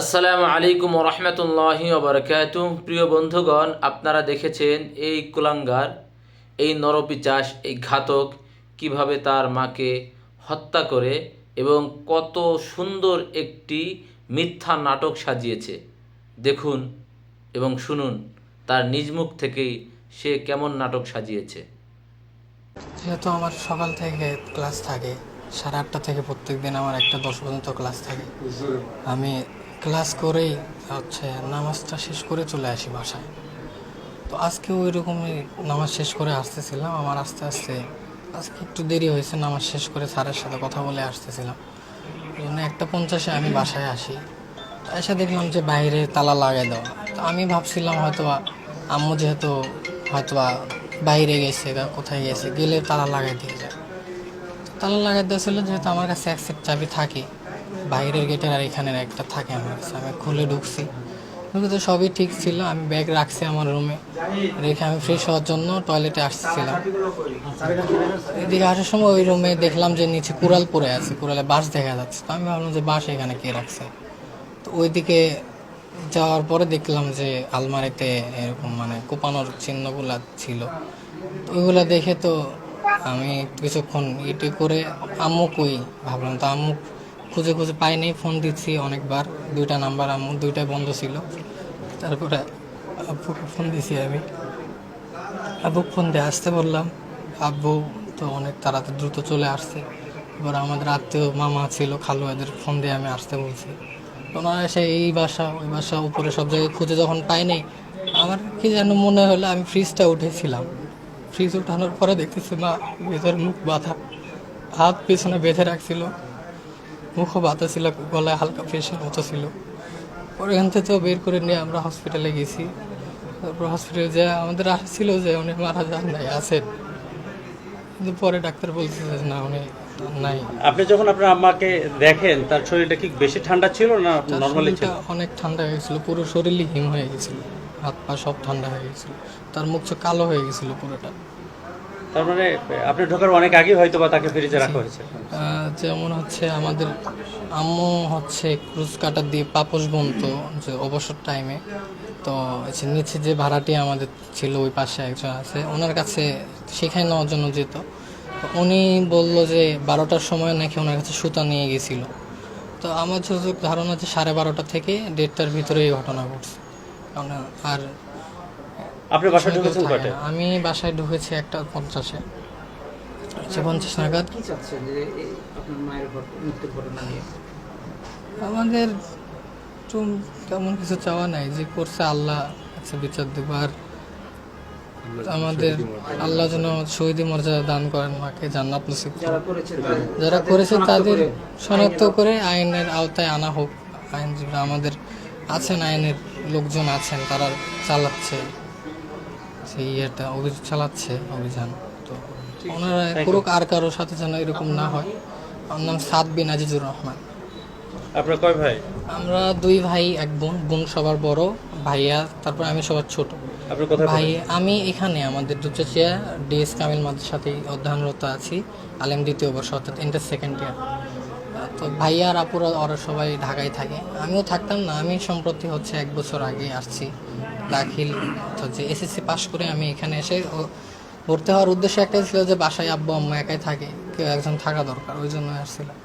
আসসালামু আলাইকুম রহমতুল্লাহি ওবরকাতুহ। প্রিয় বন্ধুগণ, আপনারা দেখেছেন এই কুলাঙ্গার, এই নরপিচাস, এই ঘাতক কিভাবে তার মাকে হত্যা করে এবং কত সুন্দর একটি মিথ্যা নাটক সাজিয়েছে। দেখুন এবং শুনুন তার নিজ মুখ থেকেই সে কেমন নাটক সাজিয়েছে। যেহেতু আমার সকাল থেকে ক্লাস থাকে, 8:30 থেকে প্রত্যেক দিন আমার 1:10 পর্যন্ত ক্লাস থাকে। আমি ক্লাস করেই নামাজটা শেষ করে চলে আসি বাসায়। তো আজকে ওই রকমই নামাজ শেষ করে আসতেছিলাম। আমার আস্তে আস্তে আজকে একটু দেরি হয়েছে, নামাজ শেষ করে স্যারের সাথে কথা বলে আসতেছিলাম। এই জন্য 1:50-এ আমি বাসায় আসি। তো এসে দেখলাম যে বাইরে তালা লাগাই দেওয়া। তো আমি ভাবছিলাম হয়তোবা আম্মু যেহেতু হয়তোবা বাইরে গেছে বা কোথায় গেছে, গেলে তালা লাগাই দিয়ে যায়। তালা লাগাই দেওয়া ছিল, যেহেতু আমার কাছে এক সেট চাবি থাকে, বাইরের গেটের আর এখানের একটা থাকে আমার কাছে। আমি খুলে ঢুকছি, ঢুকে তো সবই ঠিক ছিল। আমি ব্যাগ রাখছি আমার রুমে, রেখে আমি ফ্রেশ হওয়ার জন্য টয়লেটে আসছিলাম। এদিকে আসার সময় ওই রুমে দেখলাম যে নিচে কুড়াল পড়ে আছে, কুড়ালে বাঁশ দেখা যাচ্ছে। তো আমি ভাবলাম যে বাঁশ এখানে কে রাখছে। তো ওইদিকে যাওয়ার পরে দেখলাম যে আলমারিতে এরকম কোপানোর চিহ্নগুলা ছিল। তো ওইগুলা দেখে তো আমি কিছুক্ষণ ইটি করে আম্মু কই ভাবলাম। তো আম্মু খুঁজে খুঁজে পাই নাই, ফোন দিচ্ছি অনেকবার, 2টা নাম্বার আম্মু 2টাই বন্ধ ছিল। তারপরে আব্বুকে ফোন দিছি আমি, আব্বুকে ফোন দিয়ে আসতে বললাম। আব্বু তো অনেক তাড়াতাড়ি দ্রুত চলে আসছে। এবার আমাদের আত্মীয় মামা ছিল, খালু, এদের ফোন দিয়ে আমি আসতে বলছি। ওনারা এসে এই বাসা ওই বাসা উপরে সব জায়গায় খুঁজে যখন পাই নাই, আমার কি যেন মনে হলো আমি ফ্রিজটা উঠেছিলাম। ফ্রিজ উঠানোর পরে দেখতেছি মা ভেতরে মুখ বাঁধা, হাত পেছনে বেঁধে রাখছিল, মুখও বাঁধা ছিল, গলায় হালকা প্রেশার মতো ছিল। পরে এখান থেকে বের করে নিয়ে আমরা হসপিটালে গেছি। তারপর হসপিটালে যে আমাদের আশা ছিল যে উনি মারা যান নাই, আছেন, কিন্তু পরে ডাক্তার বলছে যে না, উনি নাই। আপনি যখন আপনার আম্মাকে দেখেন তার শরীরটা কি বেশি ঠান্ডা ছিল না তার নরমালি ছিল? শরীরটা অনেক ঠান্ডা হয়ে গেছিলো, পুরো শরীরই হিম হয়ে গেছিলো, হাত পা সব ঠান্ডা হয়ে গেছিলো। তার মুখ চোখ কালো হয়ে গেছিলো পুরোটা। তার মানে আপনি ঢোকার অনেক আগে হয়তো বা তাকে ফ্রিজে রাখা হয়েছে। যেমন আমাদের আম্মু ক্রুজ কাটার দিয়ে পাপোশ বুনতো যে অবসর টাইমে। তো নিচে যে ভাড়াটি আমাদের ছিল, ওই পাশে একজন আছে, ওনার কাছে শেখাই নেওয়ার জন্য যেত। তো উনি বললো যে 12টার সময় নাকি ওনার কাছে সুতা নিয়ে গেছিলো। তো আমার যতটুকু ধারণা যে 12:30 থেকে 1:30টার ভিতরে এই ঘটনা ঘটছে। কারণ আর আপনি বাসায় সময় কেউ ঢুকেছেন থাকে কয়টায়? না। আমি বাসায় ঢুকেছি 1:50-এ, 50 নাগাদ। কি চাচ্ছেন যে আপনার মায়ের মৃত্যুর ঘটনা নিয়ে? আমাদের তো তেমন কিছু চাওয়া নাই, যে করছে আল্লাহ কাছে বিচার দেবো। আর আমাদের আল্লাহ যেন শহীদি মর্যাদা দান করেন, মাকে জান্নাত নসিব করেন। যারা করেছে তাদের শনাক্ত করে আইনের আওতায় আনা হোক। আইনজীবীরা আমাদের আছেন, আইনের লোকজন আছেন, তারা চালাচ্ছে সেই অভিযান চালাচ্ছে অভিযান। তো ওনারা করুক, আর কারোর সাথে যেন এরকম না হয়। আমার নাম সাদ বিন আজিজুর রহমান। আপনার কয় ভাই? আমরা 2 ভাই 1 বোন। বোন সবার বড়, ভাইয়া, তারপর আমি সবার ছোট। আপনি কোথায় ভাই পড়েন? আমি এখানে আমাদের দুচেচিয়া ডিএস কামিল মাদ্রাসাতেই অধ্যয়নরত আছি, আলেম 2য় বর্ষ, অর্থাৎ ইন্টার সেকেন্ড ইয়ার। তো ভাইয়া আর আপুরা ওরা সবাই ঢাকায় থাকে, আমিও থাকতাম না। আমি সম্প্রতি 1 বছর আগে আসছি দাখিল, অর্থাৎ যে এসএসসি পাস করে আমি এখানে এসে ভর্তি হওয়ার উদ্দেশ্য একটাই ছিল যে বাসায় আব্বু আম্মা একাই থাকে, কেউ একজন থাকা দরকার, ওই জন্য আসছিলাম।